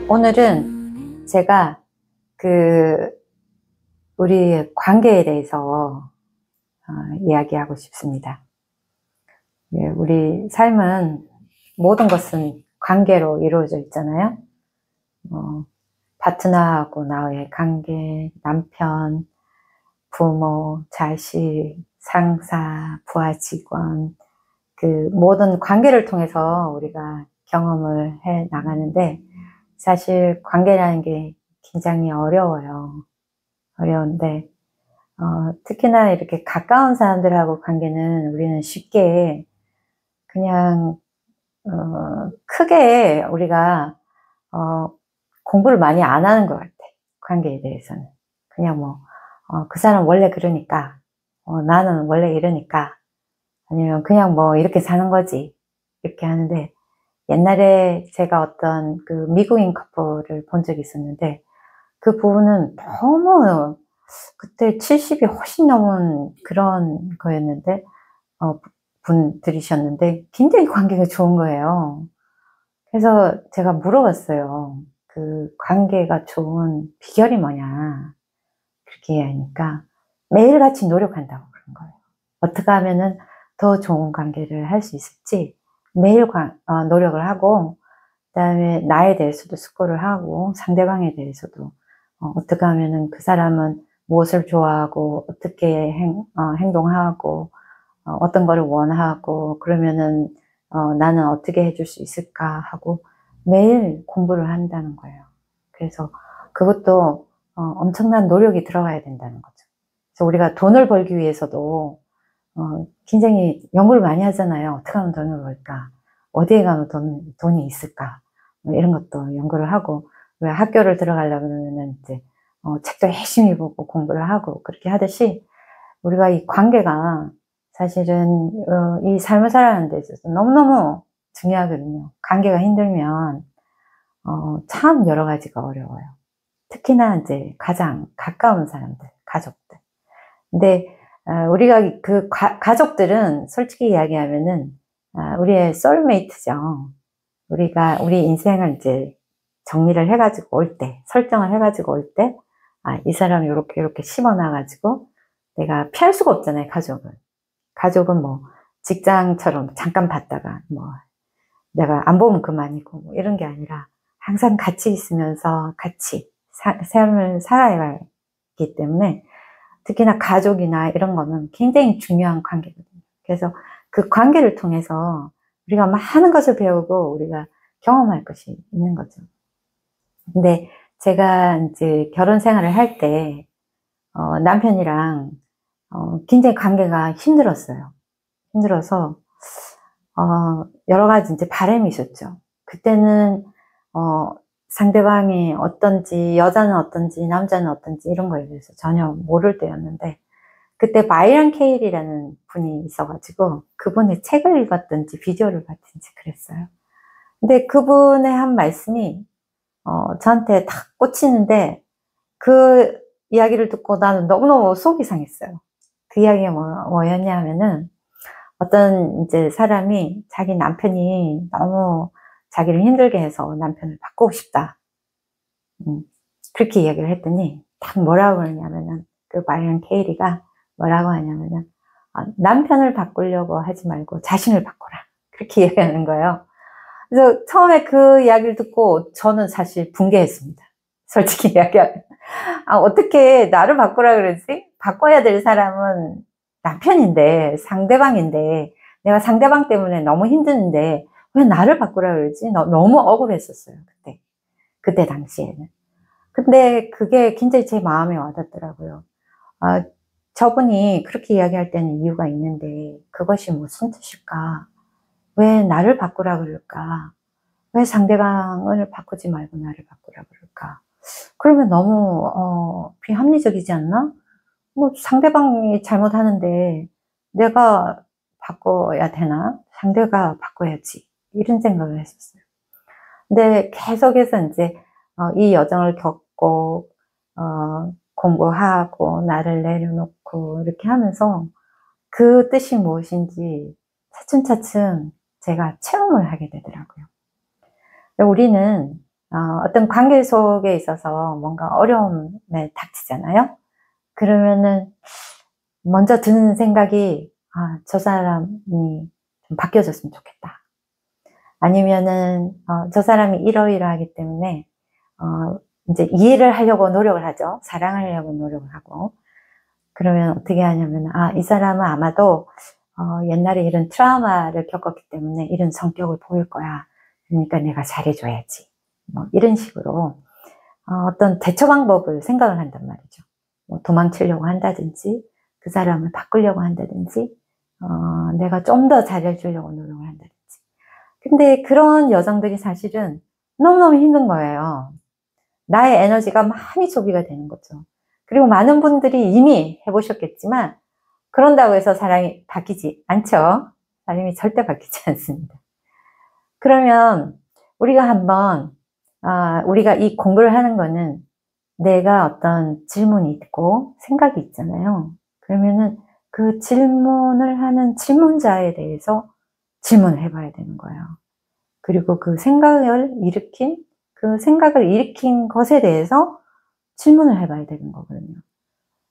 오늘은 제가 우리 관계에 대해서 이야기하고 싶습니다. 예, 우리 삶은 모든 것은 관계로 이루어져 있잖아요. 파트너하고 나의 관계, 남편, 부모, 자식, 상사, 부하 직원, 그 모든 관계를 통해서 우리가 경험을 해 나가는데, 사실 관계라는 게 굉장히 어려워요. 어려운데 특히나 이렇게 가까운 사람들하고 관계는 우리는 쉽게 그냥 크게 우리가 공부를 많이 안 하는 것 같아. 관계에 대해서는 그냥 그 사람 원래 그러니까, 나는 원래 이러니까, 아니면 그냥 이렇게 사는 거지, 이렇게 하는데, 옛날에 제가 어떤 그 미국인 커플을 본 적이 있었는데, 그 부부는 너무, 그때 70이 훨씬 넘은 그런 거였는데, 분들이셨는데, 굉장히 관계가 좋은 거예요. 그래서 제가 물어봤어요. 그 관계가 좋은 비결이 뭐냐, 그렇게 하니까, 매일같이 노력한다고 그런 거예요. 어떻게 하면은 더 좋은 관계를 할 수 있을지, 매일 노력을 하고, 그 다음에 나에 대해서도 숙고를 하고, 상대방에 대해서도 어떻게 하면은 그 사람은 무엇을 좋아하고, 어떻게 행동하고, 어떤 거를 원하고, 그러면은 나는 어떻게 해줄 수 있을까 하고 매일 공부를 한다는 거예요. 그래서 그것도 엄청난 노력이 들어가야 된다는 거죠. 그래서 우리가 돈을 벌기 위해서도 굉장히 연구를 많이 하잖아요. 어떻게 하면 돈을 벌까? 어디에 가면 돈이 있을까? 이런 것도 연구를 하고, 왜 학교를 들어가려면 이제 책도 열심히 보고 공부를 하고 그렇게 하듯이, 우리가 이 관계가 사실은 이 삶을 살아가는 데 있어서 너무너무 중요하거든요. 관계가 힘들면 참 여러 가지가 어려워요. 특히나 이제 가장 가까운 사람들, 가족들. 근데 우리가 그 가족들은 솔직히 이야기하면은 우리의 소울메이트죠. 우리 인생을 이제 정리를 해가지고 올 때, 설정을 해가지고 올 때, 이 사람 요렇게 심어놔가지고 내가 피할 수가 없잖아요, 가족은. 가족은 직장처럼 잠깐 봤다가 내가 안 보면 그만이고 이런 게 아니라 항상 같이 있으면서 같이 삶을 살아야 하기 때문에, 특히나 가족이나 이런 거는 굉장히 중요한 관계거든요. 그래서 그 관계를 통해서 우리가 많은 것을 배우고 우리가 경험할 것이 있는 거죠. 근데 제가 이제 결혼 생활을 할 때 남편이랑 굉장히 관계가 힘들었어요. 힘들어서 여러 가지 이제 바람이 있었죠. 그때는 상대방이 어떤지, 여자는 어떤지, 남자는 어떤지 이런 거에 대해서 전혀 모를 때였는데, 그때 바이런 케일이라는 분이 있어가지고 그분의 책을 읽었든지 비디오를 봤든지 그랬어요. 근데 그분의 한 말씀이 저한테 탁 꽂히는데, 그 이야기를 듣고 나는 너무너무 속이 상했어요. 그 이야기가 뭐였냐 하면은, 어떤 이제 사람이 자기 남편이 너무 자기를 힘들게 해서 남편을 바꾸고 싶다. 그렇게 이야기를 했더니 딱 뭐라고 그러냐면은, 그 바이런 케일리가 뭐라고 하냐면은, 남편을 바꾸려고 하지 말고 자신을 바꾸라. 그렇게 얘기하는 거예요. 그래서 처음에 그 이야기를 듣고 저는 사실 붕괴했습니다. 솔직히 이야기하면. 어떻게 나를 바꾸라 그러지? 바꿔야 될 사람은 남편인데, 상대방인데, 내가 상대방 때문에 너무 힘드는데 왜 나를 바꾸라 그러지? 너무 억울했었어요, 그때 당시에는. 근데 그게 굉장히 제 마음에 와닿더라고요. 저분이 그렇게 이야기할 때는 이유가 있는데 그것이 무슨 뜻일까? 왜 나를 바꾸라 그럴까? 왜 상대방을 바꾸지 말고 나를 바꾸라 그럴까? 그러면 너무 비합리적이지 않나? 상대방이 잘못하는데 내가 바꿔야 되나? 상대가 바꿔야지. 이런 생각을 했었어요. 근데 계속해서 이제 이 여정을 겪고 공부하고 나를 내려놓고 이렇게 하면서 그 뜻이 무엇인지 차츰차츰 제가 체험을 하게 되더라고요. 우리는 어떤 관계 속에 있어서 뭔가 어려움에 닥치잖아요. 그러면은 먼저 드는 생각이 저 사람이 좀 바뀌어졌으면 좋겠다. 아니면은 저 사람이 이러이러하기 때문에 이제 이해를 하려고 노력을 하죠. 사랑하려고 노력을 하고. 그러면 어떻게 하냐면 이 사람은 아마도 옛날에 이런 트라우마를 겪었기 때문에 이런 성격을 보일 거야. 그러니까 내가 잘해줘야지. 뭐 이런 식으로 어떤 대처 방법을 생각을 한단 말이죠. 뭐 도망치려고 한다든지 그 사람을 바꾸려고 한다든지 내가 좀 더 잘해주려고 노력을 한다든지. 근데 그런 여성들이 사실은 너무너무 힘든 거예요. 나의 에너지가 많이 소비가 되는 거죠. 그리고 많은 분들이 이미 해보셨겠지만 그런다고 해서 사람이 바뀌지 않죠. 사람이 절대 바뀌지 않습니다. 그러면 우리가 한번 우리가 이 공부를 하는 거는 내가 어떤 질문이 있고 생각이 있잖아요. 그러면은 그 질문을 하는 질문자에 대해서 질문을 해봐야 되는 거예요. 그리고 그 생각을 일으킨 것에 대해서 질문을 해봐야 되는 거거든요.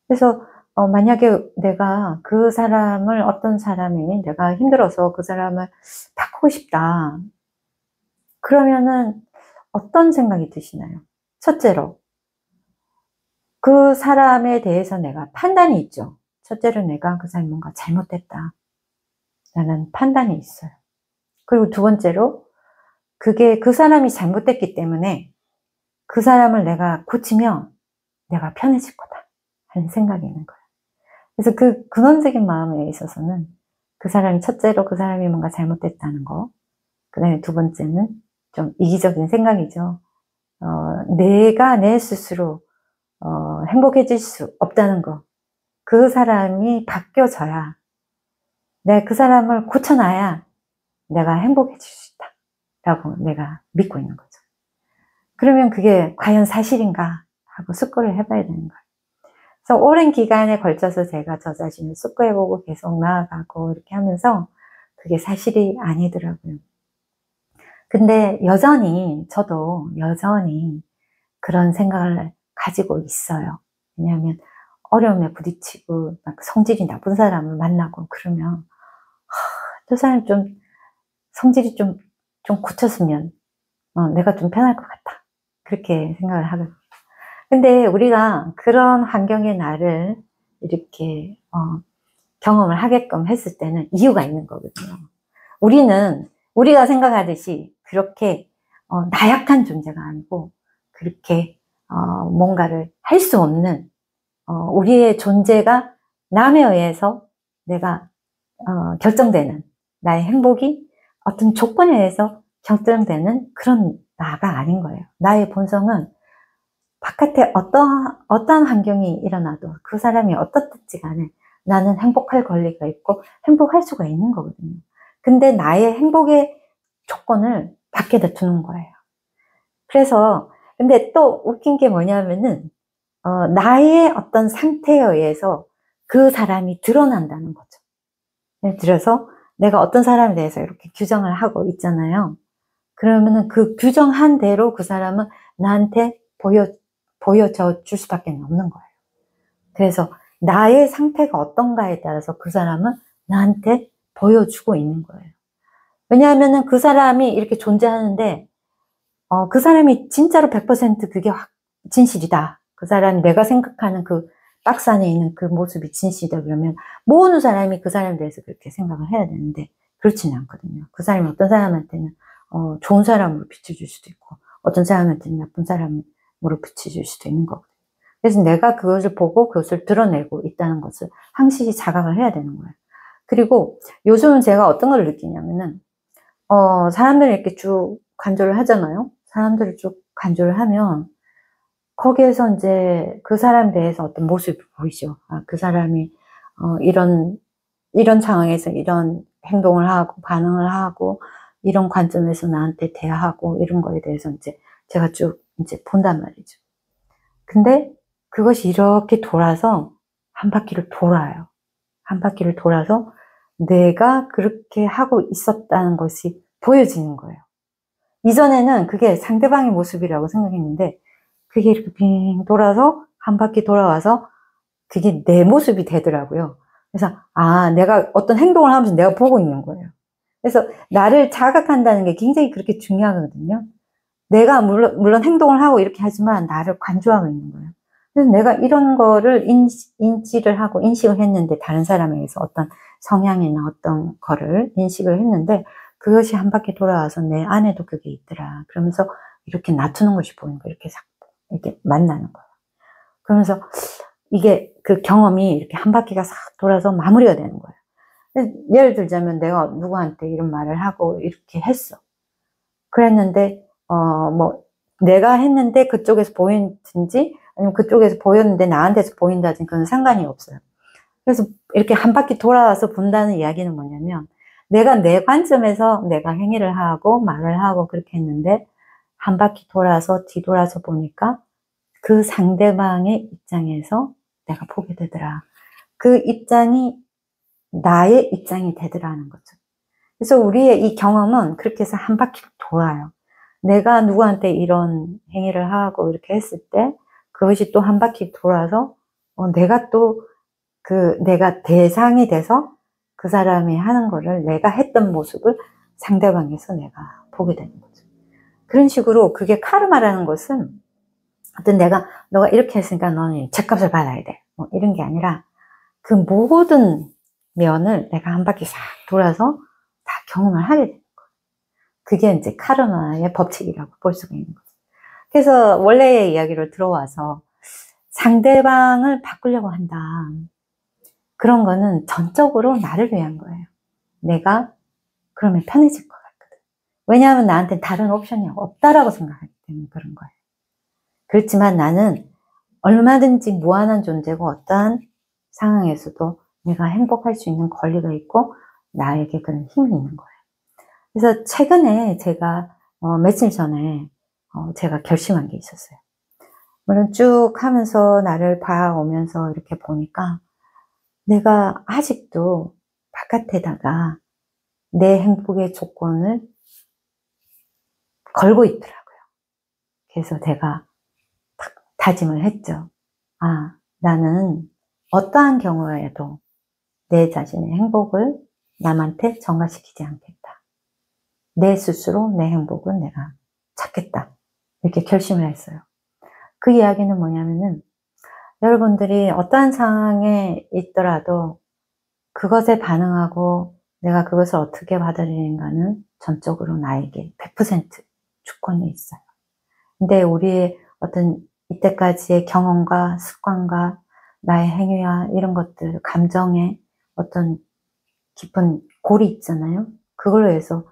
그래서 만약에 내가 그 사람을 어떤 사람이 내가 힘들어서 그 사람을 바꾸고 싶다. 그러면은 어떤 생각이 드시나요? 첫째로 그 사람에 대해서 내가 판단이 있죠. 첫째로 내가 그 사람이 뭔가 잘못됐다. 라는 판단이 있어요. 그리고 두 번째로 그게 그 사람이 잘못됐기 때문에 그 사람을 내가 고치면 내가 편해질 거다 하는 생각이 있는 거예요. 그래서 그 근원적인 마음에 있어서는 첫째로 그 사람이 뭔가 잘못됐다는 거, 그 다음에 두 번째는 좀 이기적인 생각이죠. 내가 내 스스로 행복해질 수 없다는 거, 그 사람이 바뀌어져야, 내가 그 사람을 고쳐놔야 내가 행복해질 수 있다 라고 내가 믿고 있는 거죠. 그러면 그게 과연 사실인가 하고 숙고를 해봐야 되는 거예요. 그래서 오랜 기간에 걸쳐서 제가 저 자신을 숙고해보고 계속 나아가고 이렇게 하면서 그게 사실이 아니더라고요. 근데 저도 여전히 그런 생각을 가지고 있어요. 왜냐하면 어려움에 부딪히고 막 성질이 나쁜 사람을 만나고 그러면 저 사람 좀 성질이 좀 고쳤으면 내가 좀 편할 것 같다. 그렇게 생각을 하거든요. 근데 우리가 그런 환경의 나를 이렇게 경험을 하게끔 했을 때는 이유가 있는 거거든요. 우리가 생각하듯이 그렇게 나약한 존재가 아니고 그렇게 뭔가를 할 수 없는 우리의 존재가 남에 의해서 내가 결정되는 나의 행복이 어떤 조건에 의해서 결정되는 그런 나가 아닌 거예요. 나의 본성은 바깥에 어떠한 환경이 일어나도 그 사람이 어떻든지 간에 나는 행복할 권리가 있고 행복할 수가 있는 거거든요. 근데 나의 행복의 조건을 밖에다 두는 거예요. 그래서 근데 또 웃긴 게 뭐냐면은 나의 어떤 상태에 의해서 그 사람이 드러난다는 거죠. 예를 들어서 내가 어떤 사람에 대해서 이렇게 규정을 하고 있잖아요. 그러면은 그 규정한 대로 그 사람은 나한테 보여줘 줄 수밖에 없는 거예요. 그래서 나의 상태가 어떤가에 따라서 그 사람은 나한테 보여주고 있는 거예요. 왜냐하면은 그 사람이 이렇게 존재하는데 그 사람이 진짜로 100% 그게 진실이다. 그 사람이 내가 생각하는 그 박스 안에 있는 그 모습이 진실이다 그러면 모든 사람이 그 사람에 대해서 그렇게 생각을 해야 되는데 그렇지는 않거든요. 그 사람이 어떤 사람한테는 좋은 사람으로 비춰줄 수도 있고 어떤 사람한테는 나쁜 사람으로 비춰줄 수도 있는 거거든요. 그래서 내가 그것을 보고 그것을 드러내고 있다는 것을 항시 자각을 해야 되는 거예요. 그리고 요즘은 제가 어떤 걸 느끼냐면은 사람들이 이렇게 쭉 간조를 하잖아요. 사람들을 쭉 간조를 하면 거기에서 이제 그 사람에 대해서 어떤 모습이 보이죠. 그 사람이 이런 상황에서 이런 행동을 하고 반응을 하고 이런 관점에서 나한테 대하고 이런 거에 대해서 이제 제가 쭉 이제 본단 말이죠. 근데 그것이 이렇게 돌아서 한 바퀴를 돌아요. 한 바퀴를 돌아서 내가 그렇게 하고 있었다는 것이 보여지는 거예요. 이전에는 그게 상대방의 모습이라고 생각했는데 그게 이렇게 빙 돌아서 한 바퀴 돌아와서 그게 내 모습이 되더라고요. 그래서 내가 어떤 행동을 하면서 내가 보고 있는 거예요. 그래서 나를 자각한다는 게 굉장히 그렇게 중요하거든요. 내가 물론 행동을 하고 이렇게 하지만 나를 관조하고 있는 거예요. 그래서 내가 이런 거를 인지를 하고 인식을 했는데, 다른 사람에게서 어떤 성향이나 어떤 거를 인식을 했는데 그것이 한 바퀴 돌아와서 내 안에도 그게 있더라. 그러면서 이렇게 놔두는 것이 보이는 거예요. 이렇게 만나는 거예요. 그러면서 이게 그 경험이 이렇게 한 바퀴가 싹 돌아서 마무리가 되는 거예요. 예를 들자면 내가 누구한테 이런 말을 하고 이렇게 했어. 그랬는데 내가 했는데 그쪽에서 보이든지 아니면 그쪽에서 보였는데 나한테서 보인다든지 그건 상관이 없어요. 그래서 이렇게 한 바퀴 돌아와서 본다는 이야기는 뭐냐면, 내가 내 관점에서 내가 행위를 하고 말을 하고 그렇게 했는데 한 바퀴 돌아서 뒤돌아서 보니까 그 상대방의 입장에서 내가 보게 되더라. 그 입장이 나의 입장이 되더라는 거죠. 그래서 우리의 이 경험은 그렇게 해서 한 바퀴 돌아요. 내가 누구한테 이런 행위를 하고 이렇게 했을 때 그것이 또 한 바퀴 돌아서 내가 또 내가 대상이 돼서 그 사람이 하는 거를, 내가 했던 모습을 상대방에서 내가 보게 되는 거죠. 그런 식으로 그게 카르마라는 것은 어떤 너가 이렇게 했으니까 너는 죗값을 받아야 돼. 이런 게 아니라 그 모든 면을 내가 한 바퀴 싹 돌아서 다 경험을 하게 되는 거예요. 그게 이제 카르마의 법칙이라고 볼 수가 있는 거죠. 그래서 원래의 이야기로 들어와서 상대방을 바꾸려고 한다. 그런 거는 전적으로 나를 위한 거예요. 내가 그러면 편해질 것 같거든. 왜냐하면 나한테 다른 옵션이 없다라고 생각하기 때문에 그런 거예요. 그렇지만 나는 얼마든지 무한한 존재고 어떠한 상황에서도 내가 행복할 수 있는 권리가 있고 나에게 그런 힘이 있는 거예요. 그래서 최근에 제가 며칠 전에 제가 결심한 게 있었어요. 물론 쭉 하면서 나를 봐오면서 이렇게 보니까 내가 아직도 바깥에다가 내 행복의 조건을 걸고 있더라고요. 그래서 제가 딱 다짐을 했죠. 나는 어떠한 경우에도 내 자신의 행복을 남한테 전가시키지 않겠다. 내 스스로 내 행복은 내가 찾겠다. 이렇게 결심을 했어요. 그 이야기는 뭐냐면은, 여러분들이 어떠한 상황에 있더라도 그것에 반응하고 내가 그것을 어떻게 받아들이는가는 전적으로 나에게 100% 주권이 있어요. 근데 우리의 어떤 이때까지의 경험과 습관과 나의 행위와 이런 것들, 감정의 어떤 깊은 골이 있잖아요. 그걸로 해서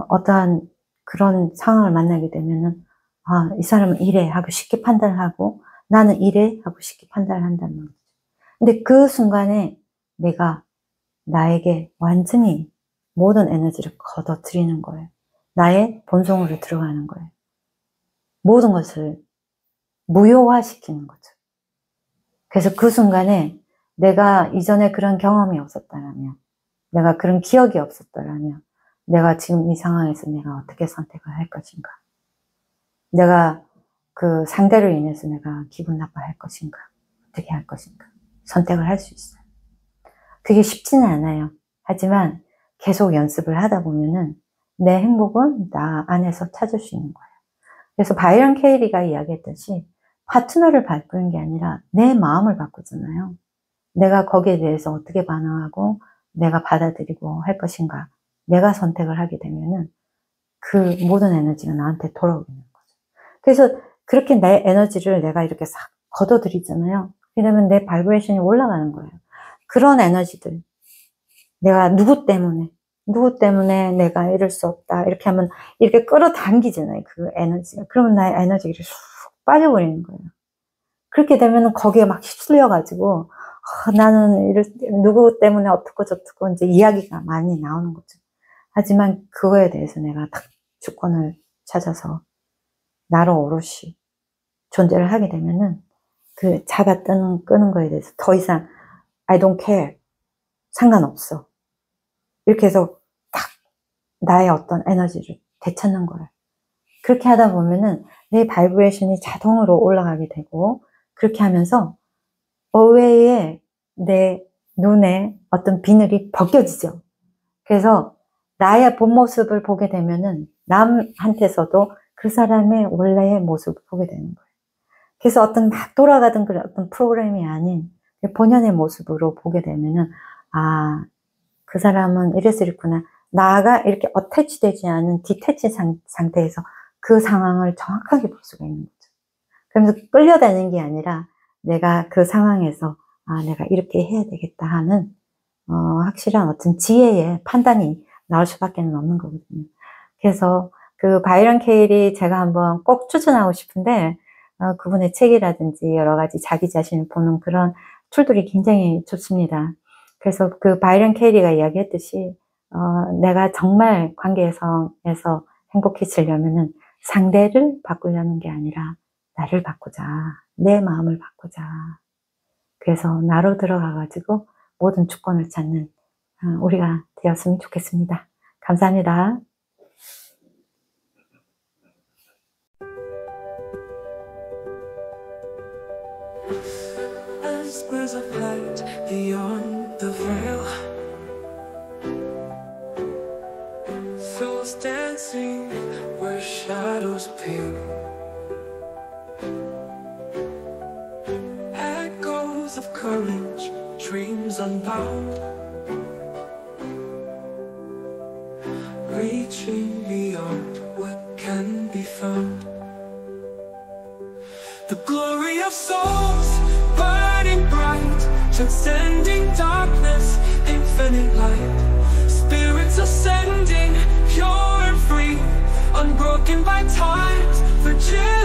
어떠한 그런 상황을 만나게 되면은 이 사람은 이래 하고 쉽게 판단하고 나는 이래 하고 쉽게 판단을 한다는 거죠. 근데 그 순간에 내가 나에게 완전히 모든 에너지를 걷어들이는 거예요. 나의 본성으로 들어가는 거예요. 모든 것을 무효화시키는 거죠. 그래서 그 순간에 내가 이전에 그런 경험이 없었다면, 내가 그런 기억이 없었더라면 내가 지금 이 상황에서 내가 어떻게 선택을 할 것인가, 내가 그 상대로 인해서 내가 기분 나빠할 것인가, 어떻게 할 것인가 선택을 할 수 있어요. 그게 쉽지는 않아요. 하지만 계속 연습을 하다 보면은 내 행복은 나 안에서 찾을 수 있는 거예요. 그래서 바이런 케이리가 이야기했듯이 파트너를 바꾸는 게 아니라 내 마음을 바꾸잖아요. 내가 거기에 대해서 어떻게 반응하고 내가 받아들이고 할 것인가, 내가 선택을 하게 되면은 그 모든 에너지가 나한테 돌아오게 되는 거죠. 그래서 그렇게 내 에너지를 내가 이렇게 싹 걷어들이잖아요. 그러면 내 바이브레이션이 올라가는 거예요. 그런 에너지들, 내가 누구 때문에 내가 이럴 수 없다 이렇게 하면 이렇게 끌어당기잖아요. 그 에너지가. 그러면 나의 에너지가 이렇게 쑥 빠져버리는 거예요. 그렇게 되면 거기에 막 휩쓸려가지고 나는 누구 때문에 어떻고 저떻고 이제 이야기가 많이 나오는 거죠. 하지만 그거에 대해서 내가 딱 주권을 찾아서 나로 오롯이 존재를 하게 되면은 그 자가 끄는 거에 대해서 더 이상 I don't care, 상관없어, 이렇게 해서 딱 나의 어떤 에너지를 되찾는 거예요. 그렇게 하다 보면은 내 바이브레이션이 자동으로 올라가게 되고, 그렇게 하면서 어웨이에 내 눈에 어떤 비늘이 벗겨지죠. 그래서 나의 본 모습을 보게 되면은 남한테서도 그 사람의 원래의 모습을 보게 되는 거예요. 그래서 어떤 막 돌아가던 그런 어떤 프로그램이 아닌 본연의 모습으로 보게 되면은, 아, 그 사람은 이래서 이렇구나. 나가 이렇게 어태치 되지 않은 디태치 상태에서 그 상황을 정확하게 볼 수가 있는 거죠. 그러면서 끌려다니는 게 아니라 내가 그 상황에서 아, 내가 이렇게 해야 되겠다 하는 확실한 어떤 지혜의 판단이 나올 수밖에 없는 거거든요. 그래서 그 바이런 케일이 제가 한번 꼭 추천하고 싶은데, 그분의 책이라든지 여러 가지 자기 자신을 보는 그런 툴들이 굉장히 좋습니다. 그래서 그 바이런 케일이가 이야기했듯이 내가 정말 관계에서 행복해지려면은 상대를 바꾸려는 게 아니라 나를 바꾸자. 내 마음을 바꾸자. 그래서 나로 들어가가지고 모든 주권을 찾는 우리가 되었으면 좋겠습니다. 감사합니다. As birds of light beyond the veil, souls dancing where shadows pale, echoes of courage, dreams unbound, reaching beyond what can be found. The glory of souls burning bright, transcending darkness, infinite light. Spirits ascending, pure and free, unbroken by time's fragility.